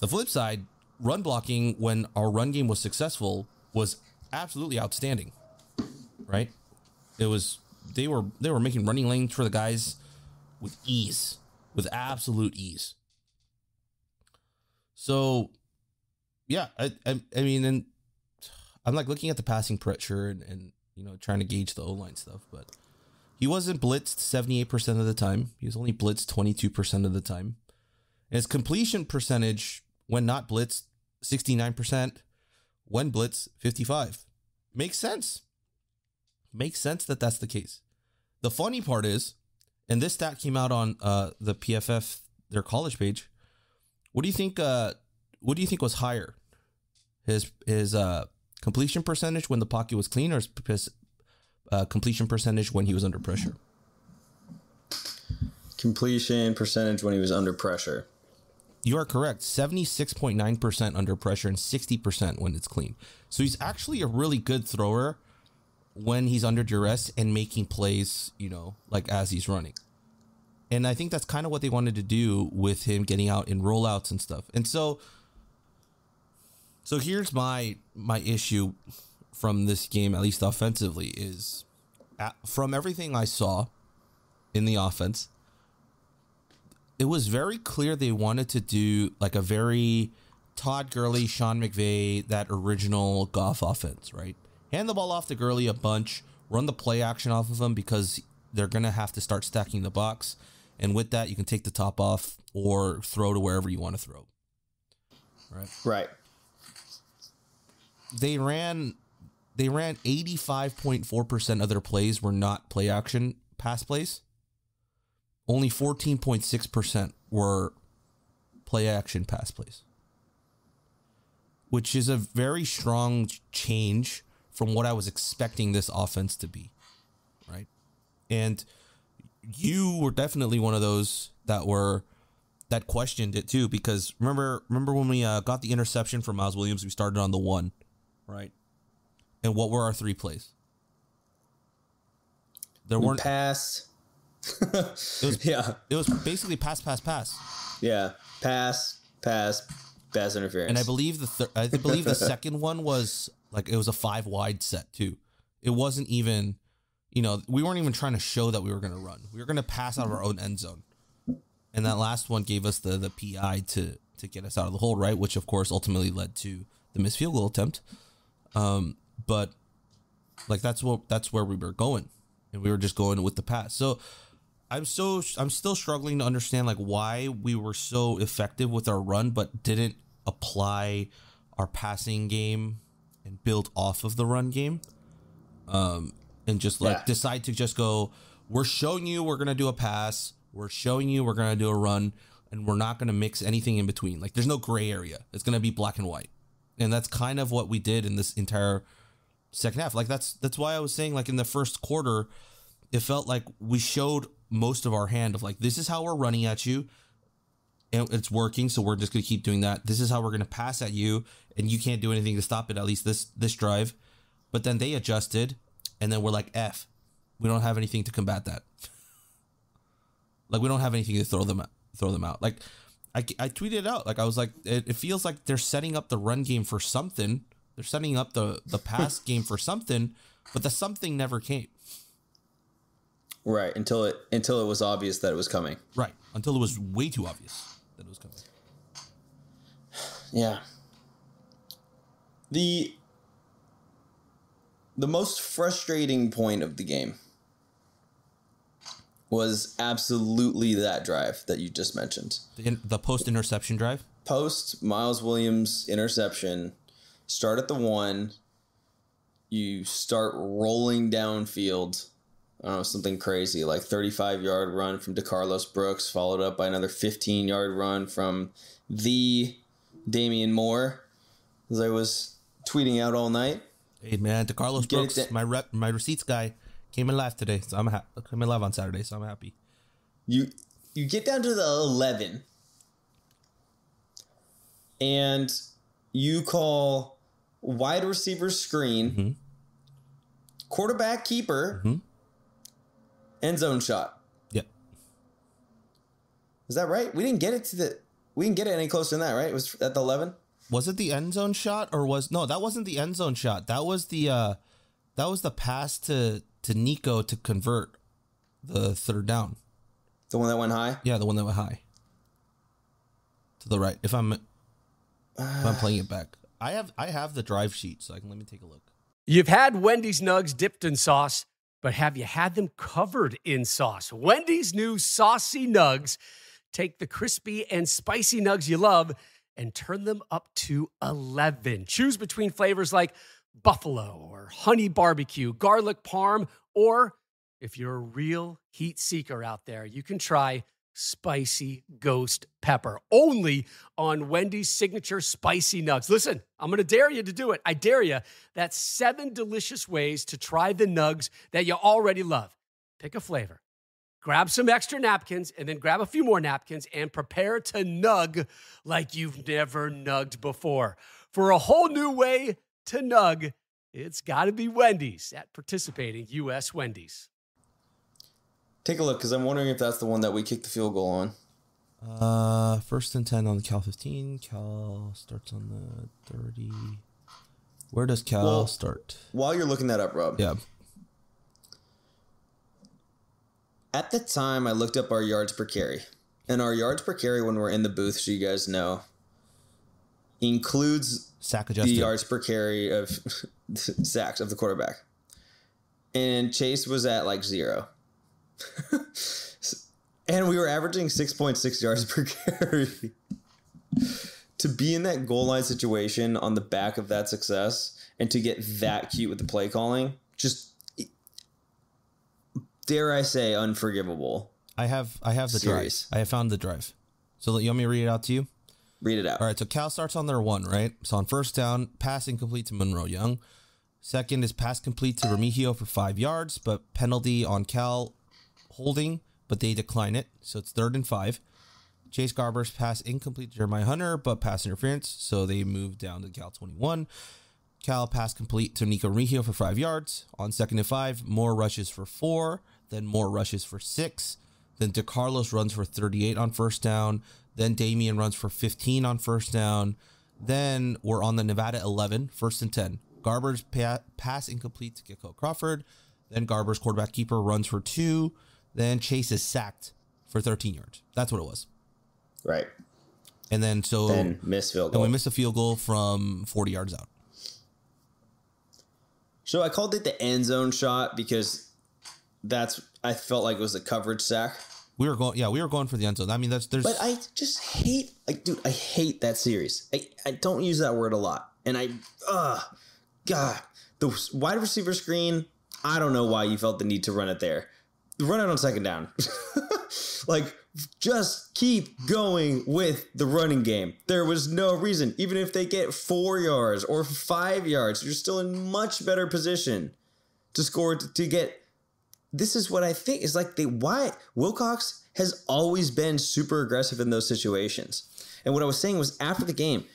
The flip side, run blocking when our run game was successful was absolutely outstanding, right? It was, they were making running lanes for the guys with ease, with absolute ease. So yeah, I mean, and I'm like looking at the passing pressure and trying to gauge the O-line stuff, but he wasn't blitzed 78% of the time. He was only blitzed 22% of the time. And his completion percentage when not blitzed, 69%. When blitzed, 55%. Makes sense. Makes sense that that's the case. The funny part is, and this stat came out on the PFF, their college page. What do you think? What do you think was higher? His completion percentage when the pocket was clean, or his completion percentage when he was under pressure? Completion percentage when he was under pressure. You are correct. 76.9% under pressure and 60% when it's clean. So he's actually a really good thrower when he's under duress and making plays, like as he's running. And I think that's kind of what they wanted to do with him getting out in rollouts and stuff. And so here's my issue from this game, at least offensively, is from everything I saw in the offense, it was very clear they wanted to do like a very Todd Gurley, Sean McVay, that original Goff offense, right? Hand the ball off to Gurley a bunch, run the play action off of him because they're going to have to start stacking the box. And with that, you can take the top off or throw to wherever you want to throw. Right. They ran 85.4% of their plays were not play action pass plays. Only 14.6% were play action pass plays, which is a very strong change from what I was expecting this offense to be, right? And you were definitely one of those that questioned it too, because remember when we got the interception from Miles Williams, we started on the 1, right? And what were our 3 plays? There weren't pass. It was basically pass. Yeah, pass, interference. And I believe the second one was like it was a 5 wide set too. It wasn't even, we weren't even trying to show that we were going to run. We were going to pass out of our own end zone. And that last one gave us the PI to get us out of the hole, right? Which of course ultimately led to the missed field goal attempt. But like that's where we were going, and we were just going with the pass. So I'm still struggling to understand like why we were so effective with our run, but didn't apply our passing game and build off of the run game. And just decide to just go, we're showing you we're going to do a pass. We're showing you we're going to do a run, and we're not going to mix anything in between. Like there's no gray area. It's going to be black and white. And that's kind of what we did in this entire second half. Like that's why I was saying like in the first quarter, it felt like we showed most of our hand of like, this is how we're running at you and it's working. So we're just going to keep doing that. This is how we're going to pass at you, and you can't do anything to stop it, at least this drive. But then they adjusted, and then we're like, we don't have anything to combat that. Like we don't have anything to throw them out. Like I tweeted out, like I was like, it feels like they're setting up the run game for something. They're setting up the pass game for something, but the something never came. Right, until it was obvious that it was coming. Right, until it was way too obvious that it was coming. Yeah. The most frustrating point of the game was absolutely that drive that you just mentioned. The post-interception drive? Post Miles Williams interception. Start at the 1. You start rolling downfield. I don't know, something crazy, like 35-yard run from DeCarlos Brooks, followed up by another 15-yard run from the Damian Moore, as I was tweeting out all night. Hey, man, DeCarlos Brooks, my receipts guy, came in live today, so came in live on Saturday, so I'm happy. You get down to the 11, and you call wide receiver screen, quarterback keeper, end zone shot. Yep. Is that right? We didn't get it any closer than that, right? It was at the 11. Was it the end zone shot no, that wasn't the end zone shot. That was the pass to Nico to convert the third down. The one that went high? Yeah, the one that went high. To the right. If I'm playing it back. I have the drive sheet, so let me take a look. You've had Wendy's nugs dipped in sauce, but have you had them covered in sauce? Wendy's new saucy nugs take the crispy and spicy nugs you love and turn them up to 11. Choose between flavors like buffalo or honey barbecue, garlic parm, or if you're a real heat seeker out there, you can try spicy ghost pepper, only on Wendy's signature spicy nugs. Listen, I'm going to dare you to do it. I dare you. That's 7 delicious ways to try the nugs that you already love. Pick a flavor, grab some extra napkins, and then grab a few more napkins and prepare to nug like you've never nugged before. For a whole new way to nug, it's got to be Wendy's at participating U.S. Wendy's. Take a look, because I'm wondering if that's the one that we kicked the field goal on. 1st and 10 on the Cal 15. Cal starts on the 30. Where does Cal start? While you're looking that up, Rob. Yeah. At the time, I looked up our yards per carry. And our yards per carry when we're in the booth, so you guys know, includes sack adjusted. The yards per carry of sacks of the quarterback. And Chase was at like 0. And we were averaging 6.6 yards per carry. To be in that goal line situation on the back of that success and to get that cute with the play calling, just, dare I say, unforgivable. I have the Serious. drive. I have found the drive. So you want me to read it out to you? Read it out. All right, so Cal starts on their 1, right? So on first down, pass incomplete to Monroe Young. Second is pass complete to Remigio for 5 yards, but penalty on Cal holding, but they decline it. So it's 3rd and 5. Chase Garber's pass incomplete to Jeremiah Hunter, but pass interference. So they move down to Cal 21. Cal pass complete to Nico Remigio for 5 yards. On 2nd and 5, more rushes for 4. then Moore rushes for 6, then DeCarlos runs for 38 on first down, then Damian runs for 15 on first down, then we're on the Nevada 11, 1st and 10. Garber's pass incomplete to Gecko Crawford, then Garber's quarterback keeper runs for 2, then Chase is sacked for 13 yards. That's what it was. Right. And then miss field goal. And we missed a field goal from 40 yards out. So I called it the end zone shot because I felt like it was a coverage sack. We were going for the end zone. I mean, there's. But I just hate, dude, I hate that series. I don't use that word a lot, and God, the wide receiver screen. I don't know why you felt the need to run it there. Run it on second down. Just keep going with the running game. There was no reason. Even if they get 4 yards or 5 yards, you're still in much better position to score to get. This is what I think is why Wilcox has always been super aggressive in those situations. And what I was saying was after the game,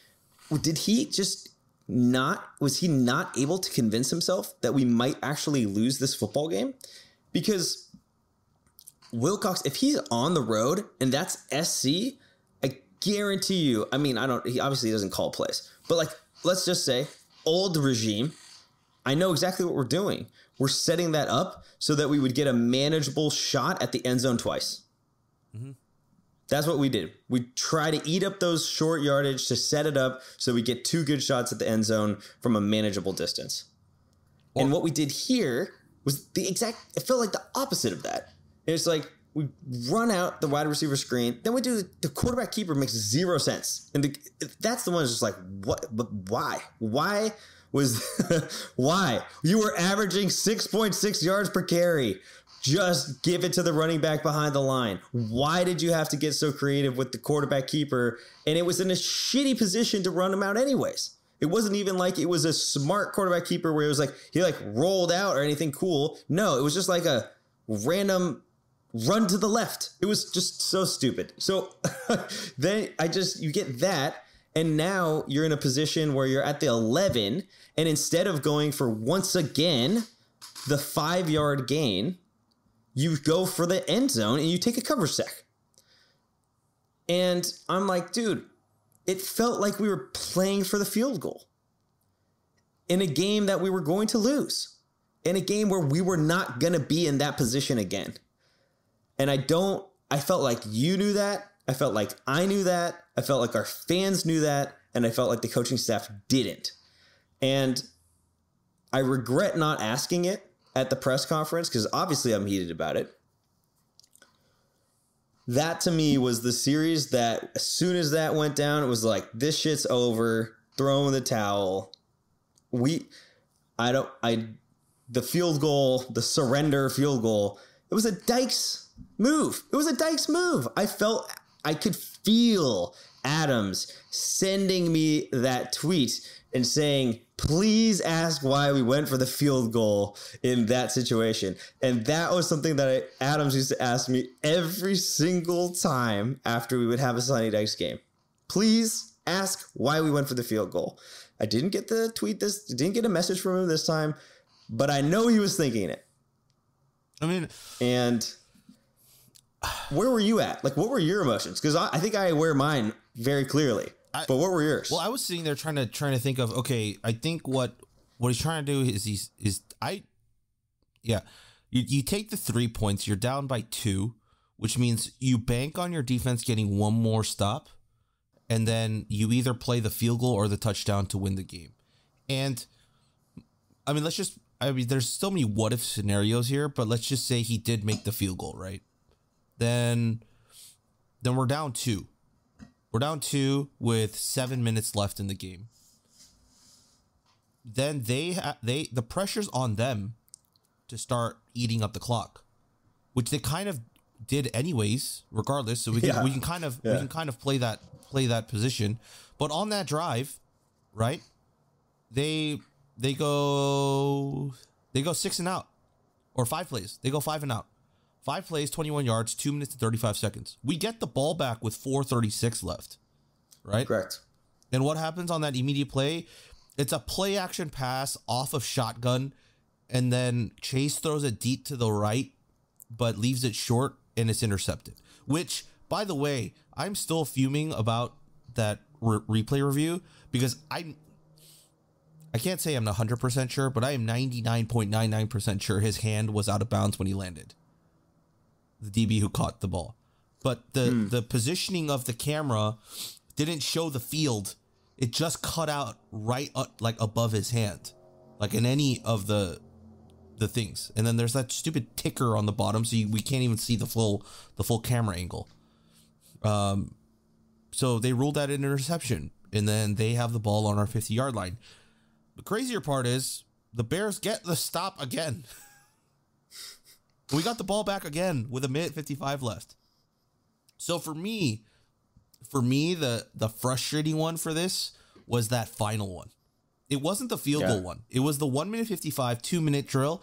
was he not able to convince himself that we might actually lose this football game? Because Wilcox, if he's on the road and that's SC, I guarantee you, I mean, he obviously doesn't call plays, but let's just say old regime, I know exactly what we're doing. We're setting that up so that we would get a manageable shot at the end zone twice. Mm-hmm. That's what we did. We try to eat up those short yardage to set it up so we get 2 good shots at the end zone from a manageable distance. And what we did here was it felt like the opposite of that. It's like we run out the wide receiver screen, then we do the quarterback keeper makes 0 sense. And that's the one that's just like, what? But why? Why was why? You were averaging 6.6 yards per carry. Just give it to the running back behind the line. Why did you have to get so creative with the quarterback keeper? And it was in a shitty position to run him out anyways. It wasn't even like it was a smart quarterback keeper where it was he rolled out or anything cool. No, it was just like a random run to the left. It was just so stupid. So then you get that. And now you're in a position where you're at the 11. And instead of going for once again, the 5-yard gain, you go for the end zone and you take a cover sack. And I'm like, dude, it felt like we were playing for the field goal in a game that we were going to lose, in a game where we were not going to be in that position again. And I felt like you knew that. I felt like I knew that. I felt like our fans knew that. And I felt like the coaching staff didn't. And I regret not asking it at the press conference because obviously I'm heated about it. That to me was the series that as soon as that went down, it was like, this shit's over. Throw in the towel. The field goal, the surrender field goal, it was a Dykes move. It was a Dykes move. I could feel Adams sending me that tweet and saying, please ask why we went for the field goal in that situation. And that was something that Adams used to ask me every single time after we would have a Sonny Dykes game. Please ask why we went for the field goal. I didn't get the tweet didn't get a message from him this time, but I know he was thinking it. I mean, and where were you at? What were your emotions? Because I think I wear mine very clearly. But what were yours? Well, I was sitting there trying to think of, okay, I think what he's trying to do is you take the 3 points, you're down by 2, which means you bank on your defense getting one more stop, and then you either play the field goal or the touchdown to win the game. And I mean, there's so many what if scenarios here, but let's just say he did make the field goal, right? Then we're down 2. We're down 2 with 7 minutes left in the game. Then the pressure's on them to start eating up the clock, which they kind of did anyways, regardless. So we can kind of play that position. But on that drive, right? They go 6 and out, or 5 plays. They go 5 and out. 5 plays, 21 yards, 2 minutes and 35 seconds. We get the ball back with 4:36 left, right? Correct. And what happens on that immediate play? It's a play action pass off of shotgun, and then Chase throws it deep to the right, but leaves it short and it's intercepted. Which, by the way, I'm still fuming about that replay review because I can't say I'm 100% sure, but I am 99.99% sure his hand was out of bounds when he landed. The DB who caught the ball. But the positioning of the camera didn't show the field. It just cut out right like above his hand, like in any of the things. And then there's that stupid ticker on the bottom, so we can't even see the full camera angle. So they ruled that an interception, and then they have the ball on our 50-yard line. The crazier part is the Bears get the stop again. We got the ball back again with 1:55 left. So for me, the frustrating one for this was that final one. It wasn't the field goal one. It was the 1:55, 2-minute drill.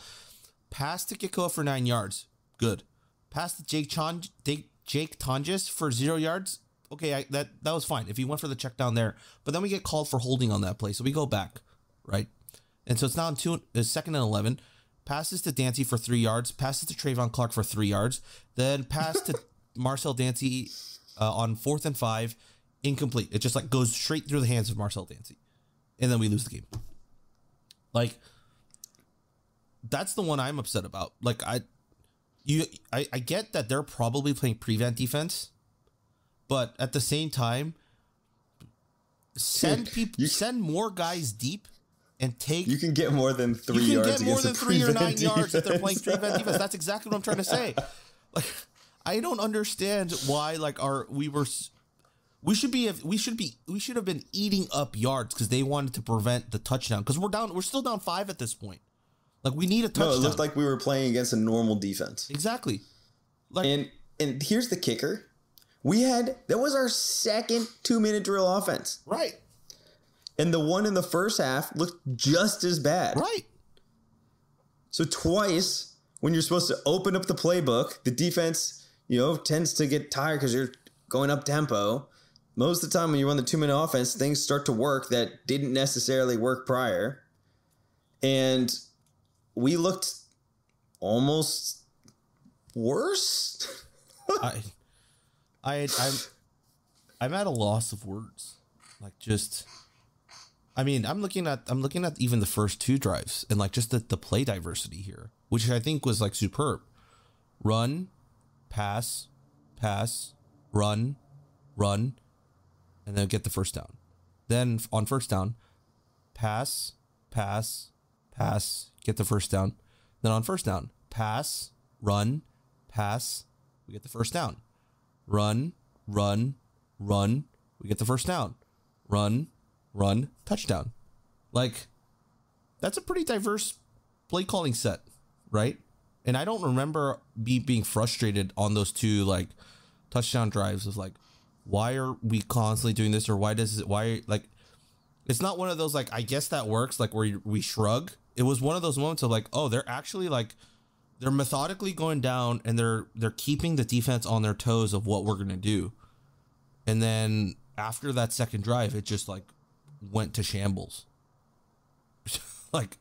Pass to Kikoa for 9 yards. Good. Pass to Jake Tonjes for 0 yards. Okay, that was fine if he went for the check down there. But then we get called for holding on that play, so we go back, right? And so it's now second and 11. Passes to Dancy for 3 yards. Passes to Trayvon Clark for 3 yards. Then pass to Marcel Dancy on 4th and 5. Incomplete. It just like goes straight through the hands of Marcel Dancy. And then we lose the game. Like, that's the one I'm upset about. Like, I get that they're probably playing prevent defense, but at the same time, send more guys deep and take. You can get more than 3 yards. You can get more than 3 or 9 defense. yards if they're playing prevent defense. That's exactly what I'm trying to say. Like, I don't understand why. Like, we should have been eating up yards because they wanted to prevent the touchdown, because we're still down 5 at this point. Like, we need a touchdown. No, it looked like we were playing against a normal defense. Exactly. Like, and here's the kicker. That was our second 2-minute drill offense. Right. And the one in the first half looked just as bad. Right. So twice, when you're supposed to open up the playbook, the defense, tends to get tired because you're going up tempo. Most of the time when you run the 2-minute offense, things start to work that didn't necessarily work prior. And we looked almost worse. I'm at a loss of words. Like, just, I mean, I'm looking at even the first 2 drives and like just the play diversity here, which I think was like superb. Run, pass, run, and then get the first down. Then on first down, pass, get the first down. Then on first down, pass, run, pass, we get the first down. Run, we get the first down. Run, touchdown. Like, that's a pretty diverse play calling set, right? And I don't remember being frustrated on those 2 like touchdown drives of like, why are we constantly doing this, or like, it's not one of those like, I guess that works, like where we shrug. It was one of those moments of like, oh, they're actually like, they're methodically going down and they're keeping the defense on their toes of what we're going to do. And then after that second drive, it just like went to shambles. Like,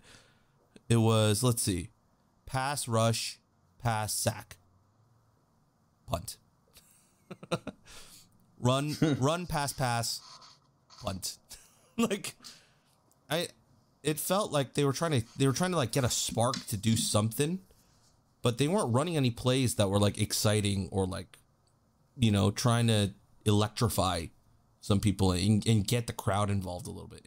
it was, let's see, pass, rush, pass, sack, punt. Run, pass, punt. Like, it felt like they were trying to like get a spark to do something, but they weren't running any plays that were like exciting or like, trying to electrify some people and get the crowd involved a little bit.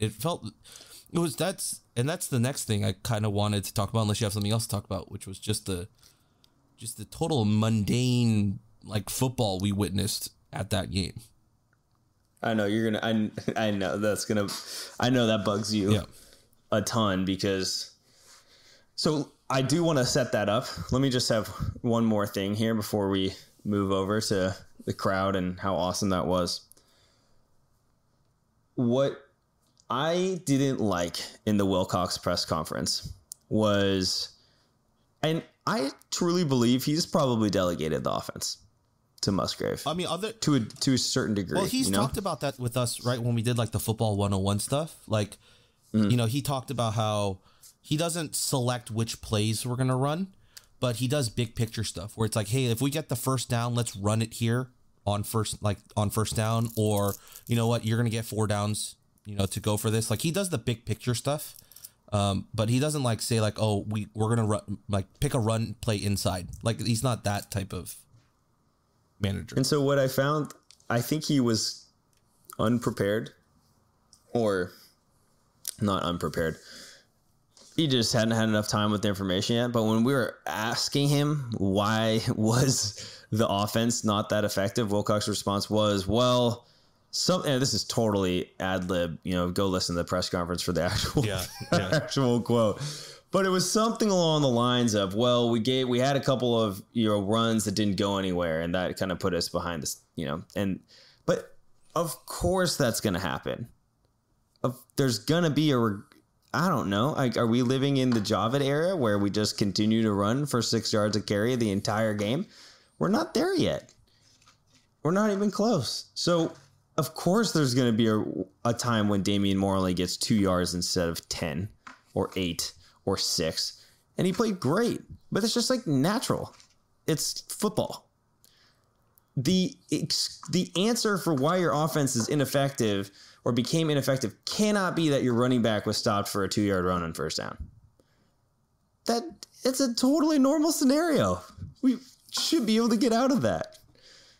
That's the next thing I kind of wanted to talk about, unless you have something else to talk about, which was just the total mundane like football we witnessed at that game. I know you're gonna. I know that bugs you a ton, because. So I do want to set that up. Let me just have one more thing here before we move over to the crowd and how awesome that was. What I didn't like in the Wilcox press conference was, and I truly believe he's probably delegated the offense to Musgrave. I mean, to a certain degree. Well, he's talked about that with us, right? When we did like the football 101 stuff, like, he talked about how he doesn't select which plays we're going to run, but he does big picture stuff where it's like, hey, if we get the first down, let's run it here on first down, or you know what, you're gonna get 4 downs, to go for this. Like, he does the big picture stuff, but he doesn't like say like, oh, we're gonna run, like pick a run play inside. Like, he's not that type of manager. And so what I found, I think he was unprepared, or not unprepared. He just hadn't had enough time with the information yet. But when we were asking him why was the offense not that effective, Wilcox's response was, well, and this is totally ad lib, go listen to the press conference for the actual, actual quote. But it was something along the lines of, well, we had a couple of runs that didn't go anywhere, and that kind of put us behind this, but of course that's going to happen. There's going to be I don't know. Like, are we living in the Javid era where we just continue to run for 6 yards a carry the entire game? We're not there yet. We're not even close. So, of course, there's going to be a time when Damian Moore only gets 2 yards instead of 10 or 8 or 6. And he played great. But it's just like natural. It's football. The answer for why your offense is ineffective or became ineffective cannot be that your running back was stopped for a 2-yard run on first down. It's a totally normal scenario. We should be able to get out of that.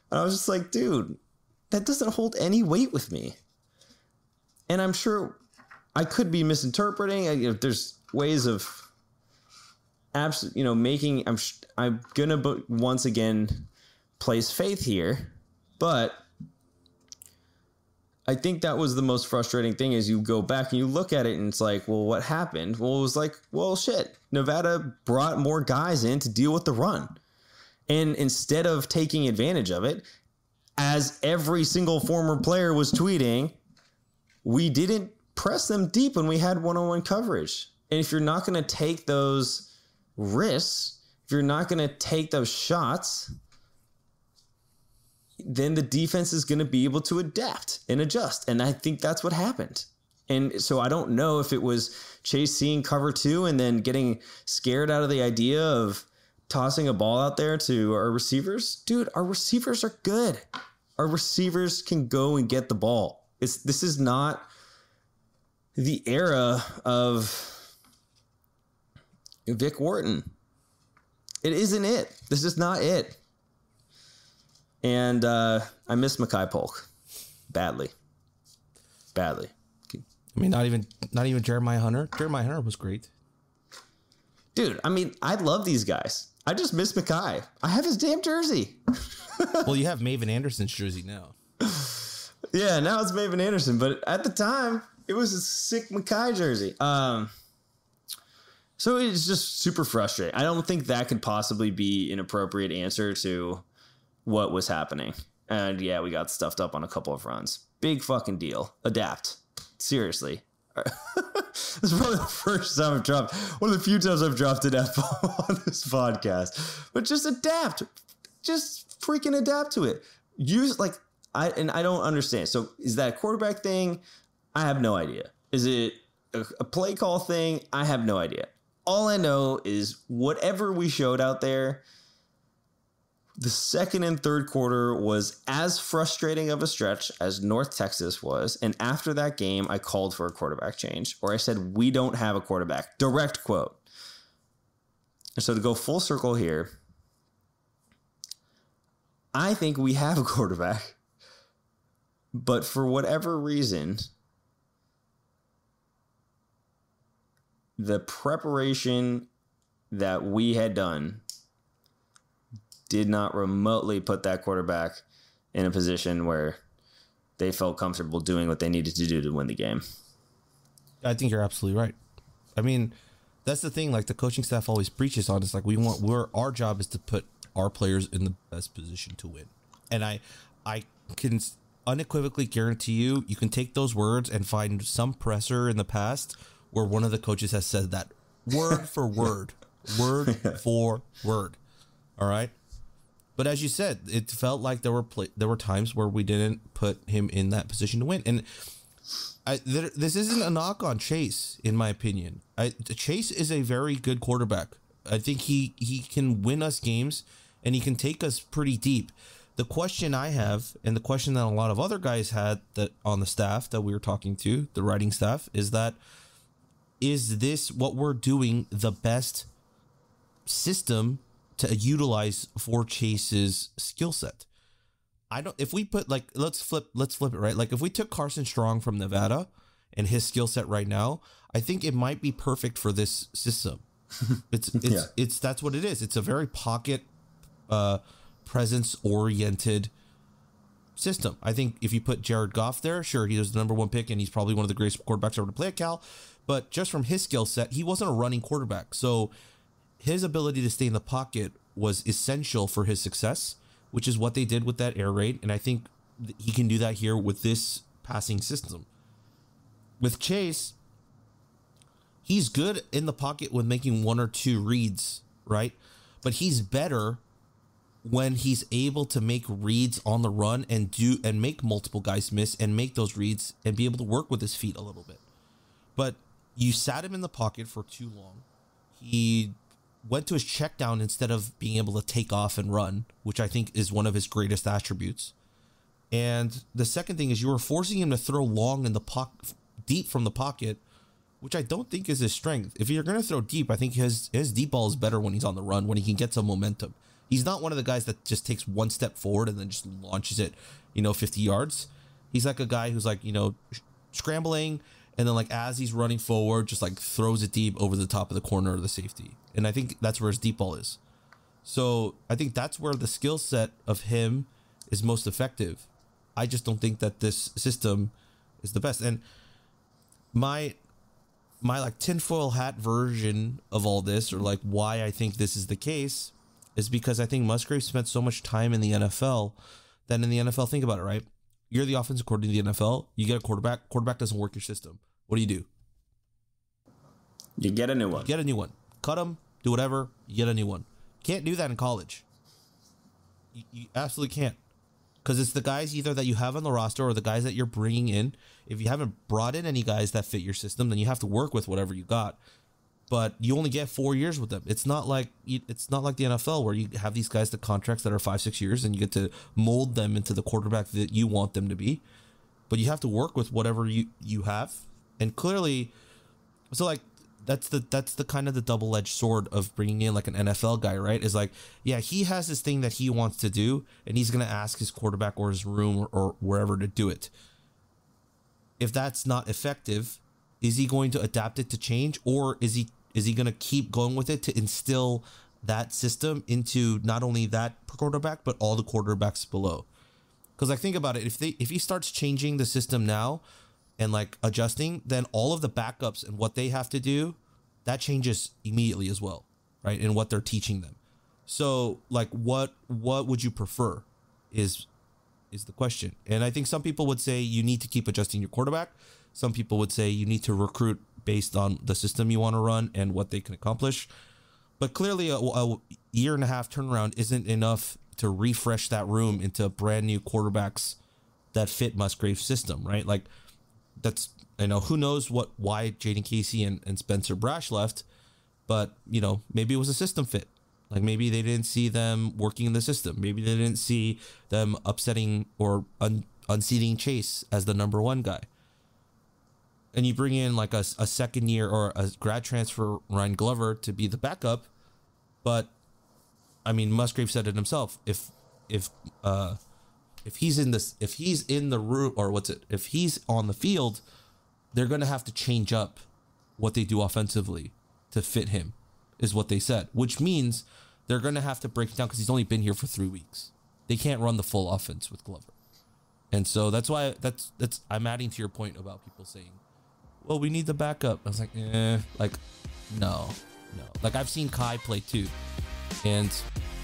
And I was just like, dude, that doesn't hold any weight with me. And I'm sure I could be misinterpreting. There's ways of making. I'm gonna once again place faith here, but I think that was the most frustrating thing. Is you go back and you look at it and it's like, well, what happened? Well, it was like, well, shit. Nevada brought more guys in to deal with the run. And instead of taking advantage of it, as every single former player was tweeting, we didn't press them deep when we had one-on-one coverage. And if you're not going to take those risks, if you're not going to take those shots, then the defense is going to be able to adapt and adjust. And I think that's what happened. And so I don't know if it was Chase seeing cover 2 and then getting scared out of the idea of tossing a ball out there to our receivers. Dude, our receivers are good. Our receivers can go and get the ball. This is not the era of Vic Wharton. It isn't it. This is not it. And I miss Mekhi Polk badly. I mean, not even Jeremiah Hunter. Jeremiah Hunter was great. Dude, I mean, I love these guys. I just miss Mekhi. I have his damn jersey. Well, you have Maven Anderson's jersey now. Yeah, now it's Maven Anderson. But at the time, it was a sick Mekhi jersey. So it's just super frustrating. I don't think that could possibly be an appropriate answer to what was happening. And yeah, we got stuffed up on a couple of runs. Big fucking deal. Adapt. Seriously. This is probably the first time I've dropped, one of the few times I've dropped an F-bomb on this podcast. But just adapt. Just freaking adapt to it. I don't understand. So is that a quarterback thing? I have no idea. Is it a play call thing? I have no idea. All I know is whatever we showed out there, the second and third quarter was as frustrating of a stretch as North Texas was. And after that game, I called for a quarterback change, or I said, we don't have a quarterback. Direct quote. And so to go full circle here, I think we have a quarterback, but for whatever reason, the preparation that we had done did not remotely put that quarterback in a position where they felt comfortable doing what they needed to do to win the game. I think you're absolutely right. I mean, that's the thing, like the coaching staff always preaches on. It's like our job is to put our players in the best position to win. And I can unequivocally guarantee you can take those words and find some presser in the past where one of the coaches has said that word for word, word for word. All right. But as you said, it felt like there were times where we didn't put him in that position to win. And this isn't a knock on Chase, in my opinion. Chase is a very good quarterback. I think he can win us games, and he can take us pretty deep. The question I have, and the question that a lot of other guys had that on the staff that we were talking to, the writing staff, is this what we're doing the best system to utilize for Chase's skill set? If we put like, let's flip it, right? Like if we took Carson Strong from Nevada and his skill set right now, I think it might be perfect for this system. It's that's what it is. It's a very pocket presence oriented system. I think if you put Jared Goff there, sure, he was the number one pick and he's probably one of the greatest quarterbacks ever to play at Cal, but just from his skill set, he wasn't a running quarterback. So his ability to stay in the pocket was essential for his success, which is what they did with that air raid. And I think he can do that here with this passing system. With Chase, he's good in the pocket with making one or two reads, right? But he's better when he's able to make reads on the run and make multiple guys miss and make those reads and be able to work with his feet a little bit. But you sat him in the pocket for too long. He went to his check down instead of being able to take off and run, which I think is one of his greatest attributes. And the second thing is you were forcing him to throw long in the deep from the pocket, which I don't think is his strength. If you're going to throw deep, I think his deep ball is better when he's on the run, when he can get some momentum. He's not one of the guys that just takes one step forward and then just launches it, 50 yards. He's like a guy who's like, scrambling, and then like as he's running forward, just like throws it deep over the top of the corner of the safety. And I think that's where his deep ball is. So I think that's where the skill set of him is most effective. I just don't think that this system is the best. And my like tinfoil hat version of all this, or like why I think this is the case, is because I think Musgrave spent so much time in the NFL that in the NFL, think about it, right? You're the offensive coordinator in the NFL. You get a quarterback. Quarterback doesn't work your system. What do? You get a new one. Cut him. Do whatever. You get a new one. Can't do that in college. You absolutely can't. Because it's the guys either that you have on the roster or the guys that you're bringing in. If you haven't brought in any guys that fit your system, then you have to work with whatever you got. But you only get 4 years with them. It's not like the NFL where you have these guys, the contracts that are 5-6 years, and you get to mold them into the quarterback that you want them to be. But you have to work with whatever you have. And clearly, so like that's the kind of the double-edged sword of bringing in like an NFL guy, right? Is like, yeah, he has this thing that he wants to do, and he's gonna ask his quarterback or his room or wherever to do it. If that's not effective, is he going to adapt it to change, or is he going to keep going with it to instill that system into not only that quarterback but all the quarterbacks below? Because like think about it, if he starts changing the system now and like adjusting, then all of the backups and what they have to do, that changes immediately as well, right? And what they're teaching them. So like what would you prefer is the question. And I think some people would say you need to keep adjusting your quarterback. Some people would say you need to recruit based on the system you want to run and what they can accomplish. But clearly a year and a half turnaround isn't enough to refresh that room into brand new quarterbacks that fit Musgrave's system, right? Like that's, who knows why Jaden Casey and Spencer Brash left, but maybe it was a system fit. Like maybe they didn't see them working in the system. Maybe they didn't see them upsetting or unseating Chase as the number one guy. And you bring in like a second year or a grad transfer Ryan Glover to be the backup, but I mean Musgrave said it himself. If he's in the room, or if he's on the field, they're gonna have to change up what they do offensively to fit him, is what they said. Which means they're gonna have to break it down because he's only been here for 3 weeks. They can't run the full offense with Glover, and so that's why I'm adding to your point about people saying, well, we need the backup. I was like, no. Like I've seen Kai play too, and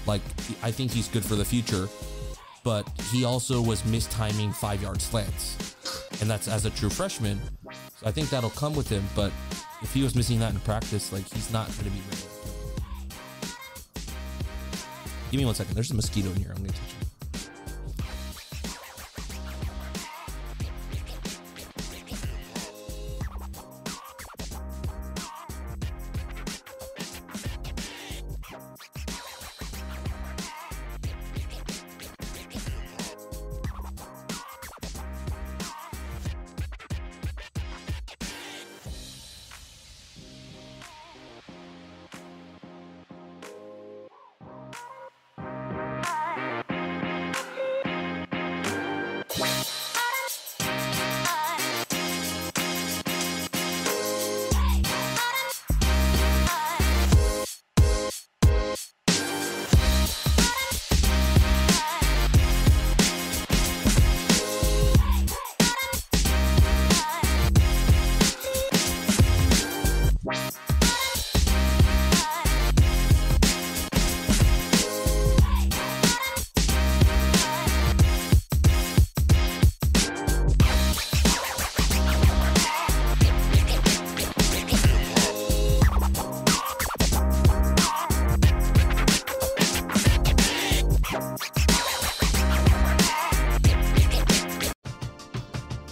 like I think he's good for the future, but he also was mistiming 5-yard slants, and that's as a true freshman. So I think that'll come with him, but if he was missing that in practice, like he's not going to be ready. Give me 1 second. There's a mosquito in here. I'm going to touch it.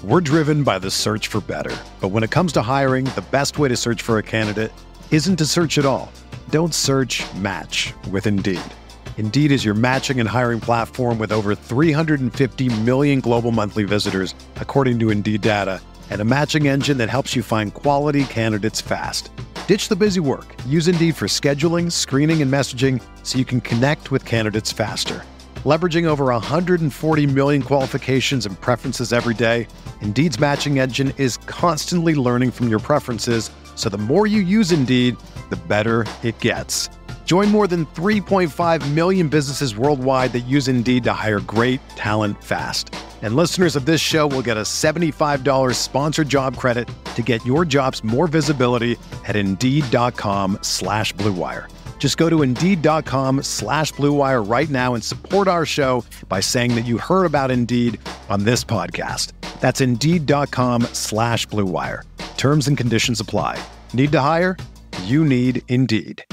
We're driven by the search for better. But when it comes to hiring, the best way to search for a candidate isn't to search at all. Don't search, match with Indeed. Indeed is your matching and hiring platform with over 350 million global monthly visitors, according to Indeed data, and a matching engine that helps you find quality candidates fast. Ditch the busy work. Use Indeed for scheduling, screening, and messaging so you can connect with candidates faster. Leveraging over 140 million qualifications and preferences every day, Indeed's matching engine is constantly learning from your preferences, so the more you use Indeed, the better it gets. Join more than 3.5 million businesses worldwide that use Indeed to hire great talent fast. And listeners of this show will get a $75 sponsored job credit to get your jobs more visibility at Indeed.com/Blue Wire. Just go to Indeed.com/Blue Wire right now and support our show by saying that you heard about Indeed on this podcast. That's Indeed.com/Blue Wire. Terms and conditions apply. Need to hire? You need Indeed.